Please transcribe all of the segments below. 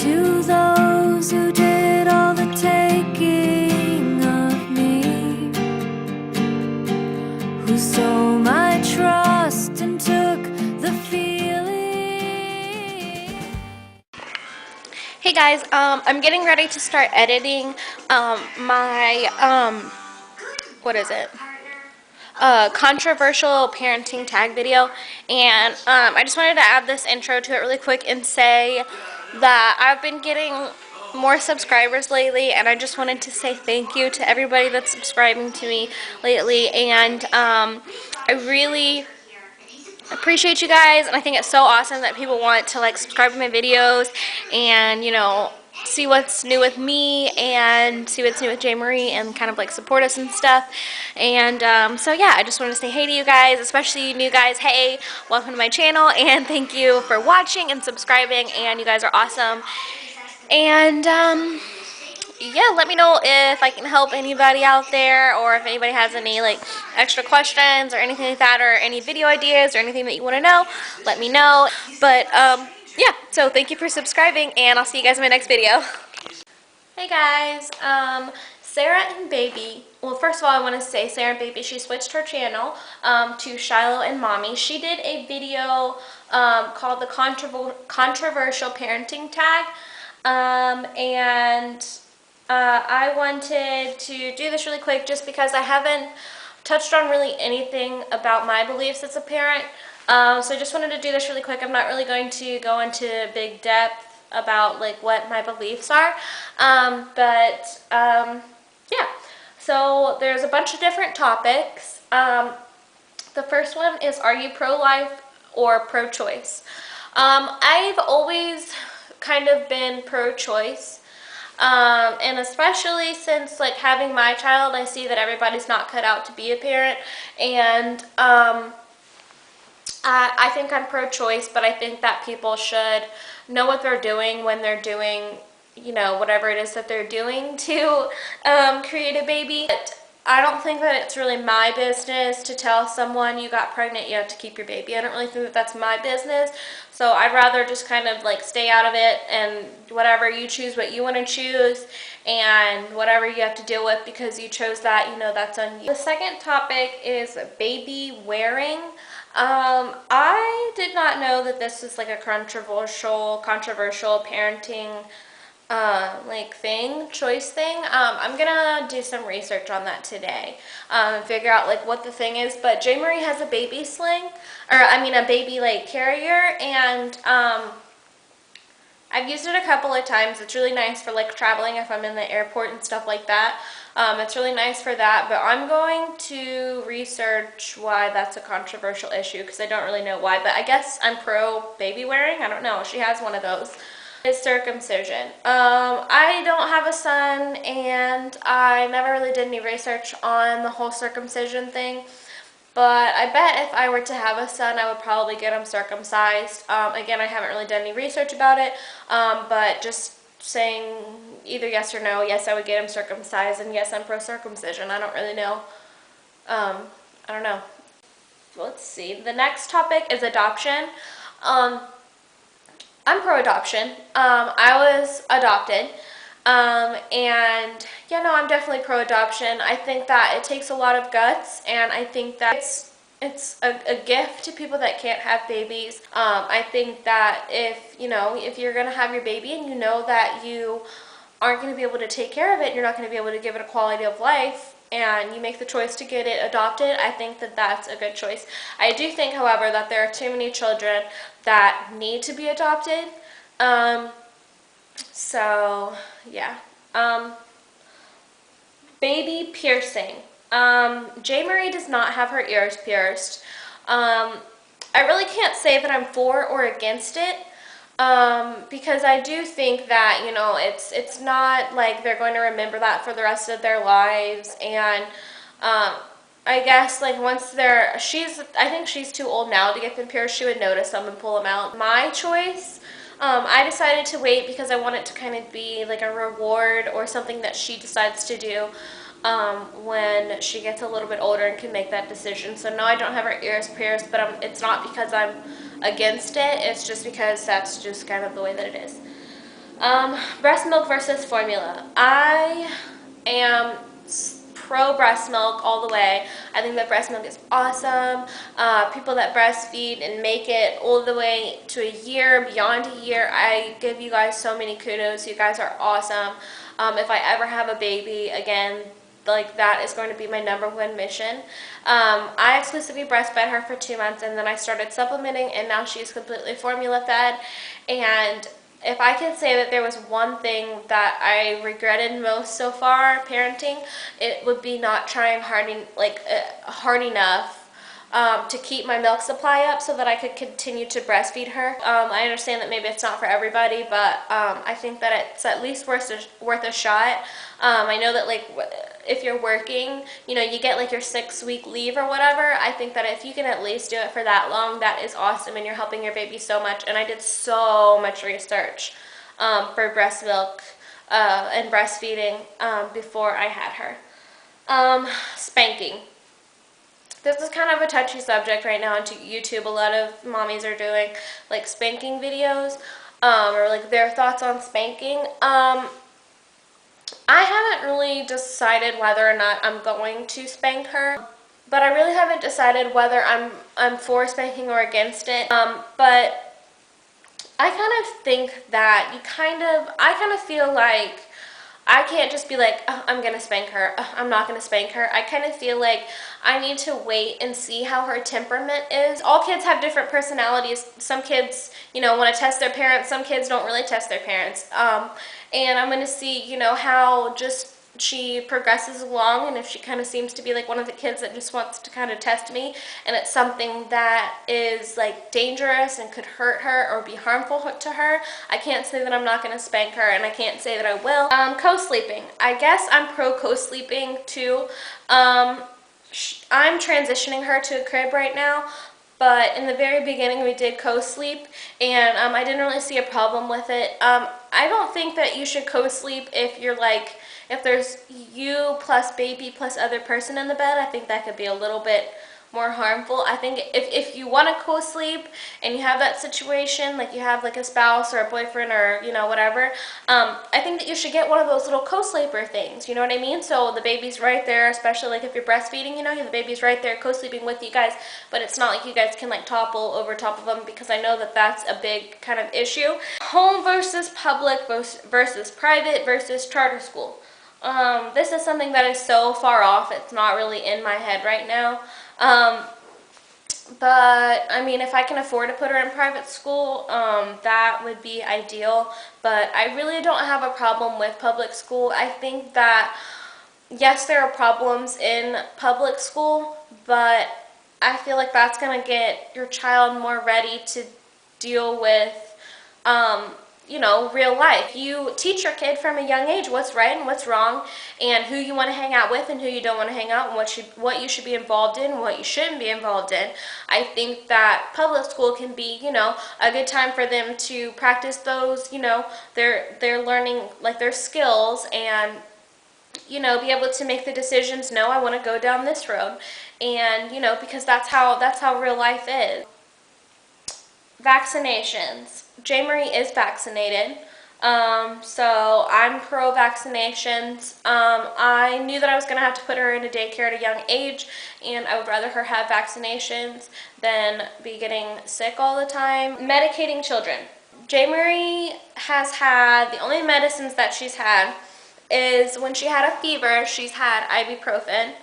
To those who did all the taking of me, who stole my trust and took the feeling. Hey guys, I'm getting ready to start editing my what is it? Controversial parenting tag video, and I just wanted to add this intro to it really quick and say that I've been getting more subscribers lately, and I just wanted to say thank you to everybody that's subscribing to me lately, and I really appreciate you guys, and I think it's so awesome that people want to like subscribe to my videos and, you know, see what's new with me and see what's new with J. Marie and kind of like support us and stuff. And so yeah, I just want to say hey to you guys, especially you new guys. Hey, welcome to my channel, and thank you for watching and subscribing, and you guys are awesome. And yeah, let me know if I can help anybody out there, or if anybody has any like extra questions or anything like that, or any video ideas or anything that you want to know, let me know. But yeah, so thank you for subscribing, and I'll see you guys in my next video. Hey guys, Sarah and Baby, well, first of all, I want to say Sarah and Baby, she switched her channel to Shiloh and Mommy. She did a video called the Controversial Parenting Tag, and I wanted to do this really quick just because I haven't touched on really anything about my beliefs as a parent. So I just wanted to do this really quick. I'm not really going to go into big depth about like what my beliefs are. Yeah. So there's a bunch of different topics. The first one is, are you pro-life or pro-choice? I've always kind of been pro-choice. And especially since like having my child, I see that everybody's not cut out to be a parent, and I think I'm pro-choice, but I think that people should know what they're doing when they're doing, you know, whatever it is that they're doing to create a baby. But I don't think that it's really my business to tell someone you got pregnant, you have to keep your baby. I don't really think that that's my business. So I'd rather just kind of like stay out of it, and whatever you choose, what you want to choose, and whatever you have to deal with because you chose that, you know, that's on you. The second topic is baby wearing. I did not know that this was like a controversial parenting choice thing. I'm gonna do some research on that today, and figure out like what the thing is. But J. Marie has a baby sling, or I mean a baby like carrier, and I've used it a couple of times. It's really nice for like traveling if I'm in the airport and stuff like that. It's really nice for that, but I'm going to research why that's a controversial issue, because I don't really know why, but I guess I'm pro baby wearing. I don't know. She has one of those. Is circumcision. I don't have a son, and I never really did any research on the whole circumcision thing, but I bet if I were to have a son, I would probably get him circumcised. Again, I haven't really done any research about it, but just saying either yes or no. Yes, I would get him circumcised, and yes, I'm pro circumcision. I don't really know. I don't know. Let's see. The next topic is adoption. I'm pro-adoption. I was adopted, and yeah, no, I'm definitely pro-adoption. I think that it takes a lot of guts, and I think that it's a gift to people that can't have babies. I think that if you're gonna have your baby and you know that you aren't going to be able to take care of it, you're not going to be able to give it a quality of life, and you make the choice to get it adopted, I think that that's a good choice. I do think, however, that there are too many children that need to be adopted. So, yeah. Baby piercing. J. Marie does not have her ears pierced. I really can't say that I'm for or against it. Because I do think that, you know, it's not like they're going to remember that for the rest of their lives, and I guess like once I think she's too old now to get them pierced. She would notice them and pull them out. My choice, I decided to wait because I want it to kind of be like a reward or something that she decides to do when she gets a little bit older and can make that decision. So no, I don't have her ears pierced, but it's not because I'm against it. It's just because that's just kind of the way that it is. Breast milk versus formula. I am pro breast milk all the way. I think that breast milk is awesome. People that breastfeed and make it all the way to a year, beyond a year, I give you guys so many kudos. You guys are awesome. If I ever have a baby again, like that is going to be my #1 mission. I exclusively breastfed her for 2 months, and then I started supplementing, and now she's completely formula fed. And if I could say that there was one thing that I regretted most so far parenting, it would be not trying hard enough to keep my milk supply up so that I could continue to breastfeed her. I understand that maybe it's not for everybody, but I think that it's at least worth a shot. I know that like if you're working, you know, you get like your 6-week leave or whatever. I think that if you can at least do it for that long, that is awesome, and you're helping your baby so much. And I did so much research for breast milk and breastfeeding before I had her. Spanking. This is kind of a touchy subject right now on YouTube. A lot of mommies are doing like spanking videos or like their thoughts on spanking. I haven't really decided whether or not I'm going to spank her, but I really haven't decided whether I'm for spanking or against it. But I kind of think that I kind of feel like I can't just be like, oh, I'm going to spank her, oh, I'm not going to spank her. I kind of feel like I need to wait and see how her temperament is. All kids have different personalities. Some kids, you know, want to test their parents. Some kids don't really test their parents. And I'm going to see, you know, how just she progresses along, and if she kind of seems to be like one of the kids that just wants to kind of test me, and it's something that is like dangerous and could hurt her or be harmful to her, I can't say that I'm not going to spank her, and I can't say that I will. Co-sleeping. I guess I'm pro co-sleeping too. I'm transitioning her to a crib right now, but in the very beginning we did co-sleep, and I didn't really see a problem with it. I don't think that you should co-sleep if you're like, if there's you plus baby plus other person in the bed. I think that could be a little bit more harmful. I think if you want to co-sleep and you have that situation, like you have like a spouse or a boyfriend or, you know, whatever, I think that you should get one of those little co-sleeper things, you know what I mean? So the baby's right there, especially like if you're breastfeeding, you know, the baby's right there co-sleeping with you guys, but it's not like you guys can like topple over top of them, because I know that that's a big kind of issue. Home versus public versus private versus charter school. This is something that is so far off, it's not really in my head right now. But I mean, if I can afford to put her in private school, that would be ideal. But I really don't have a problem with public school. I think that, yes, there are problems in public school, but I feel like that's going to get your child more ready to deal with, you know, real life. You teach your kid from a young age what's right and what's wrong, and who you want to hang out with and who you don't want to hang out, and what you should be involved in and what you shouldn't be involved in. I think that public school can be, you know, a good time for them to practice those, you know, they're learning like their skills, and, you know, be able to make the decisions. No, I want to go down this road, and, you know, because that's how real life is. Vaccinations. J. Marie is vaccinated, so I'm pro vaccinations. I knew that I was going to have to put her in a daycare at a young age, and I would rather her have vaccinations than be getting sick all the time. Medicating children. J. Marie has had, the only medicines that she's had is when she had a fever, she's had ibuprofen.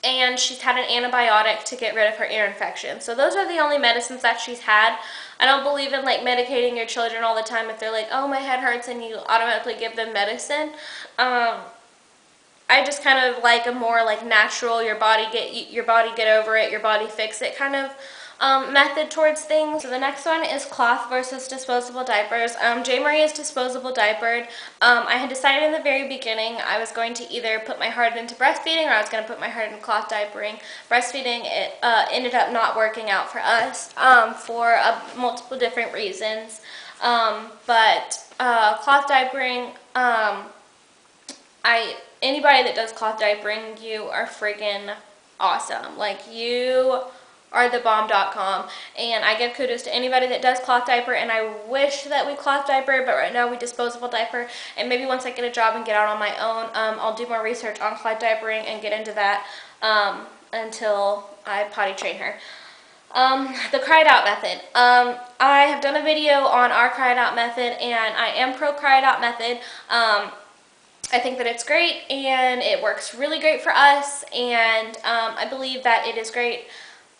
And she's had an antibiotic to get rid of her ear infection. So those are the only medicines that she's had. I don't believe in like medicating your children all the time if they're like, oh, my head hurts, and you automatically give them medicine. I just kind of like a more like natural, your body get over it, your body fix it kind of method towards things. So the next one is cloth versus disposable diapers. J. Marie is disposable diapered. I had decided in the very beginning I was going to either put my heart into breastfeeding or I was going to put my heart into cloth diapering. Breastfeeding, it ended up not working out for us for multiple different reasons. But cloth diapering, anybody that does cloth diapering, you are friggin' awesome. Like, you are thebomb.com, and I give kudos to anybody that does cloth diaper, and I wish that we cloth diaper, but right now we disposable diaper, and maybe once I get a job and get out on my own, I'll do more research on cloth diapering and get into that until I potty train her. The cry it out method. I have done a video on our cry it out method, and I am pro cry it out method. I think that it's great, and it works really great for us, and I believe that it is great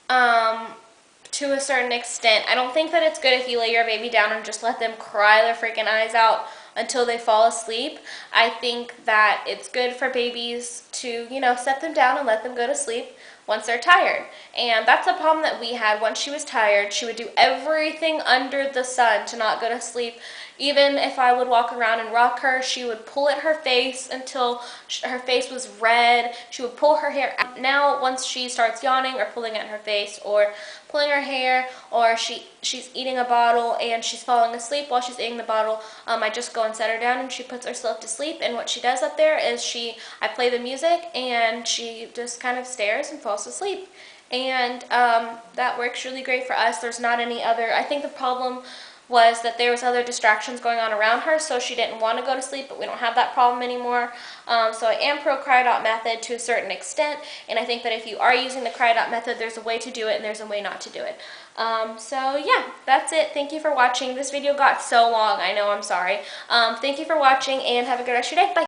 to a certain extent. I don't think that it's good if you lay your baby down and just let them cry their freaking eyes out until they fall asleep. I think that it's good for babies to, you know, set them down and let them go to sleep once they're tired. And that's a problem that we had. Once she was tired, she would do everything under the sun to not go to sleep. Even if I would walk around and rock her, she would pull at her face until her face was red. She would pull her hair out. Now, once she starts yawning or pulling at her face or pulling her hair, or she's eating a bottle and she's falling asleep while she's eating the bottle, I just go and set her down and she puts herself to sleep. And what she does up there is I play the music and she just kind of stares and falls asleep. And that works really great for us. There's not any other, I think the problem was that there was other distractions going on around her, so she didn't want to go to sleep, but we don't have that problem anymore. So I am pro cry it out method to a certain extent, and I think that if you are using the cry it out method, there's a way to do it and there's a way not to do it. So yeah, that's it. Thank you for watching. This video got so long. I know, I'm sorry. Thank you for watching, and have a good rest of your day. Bye.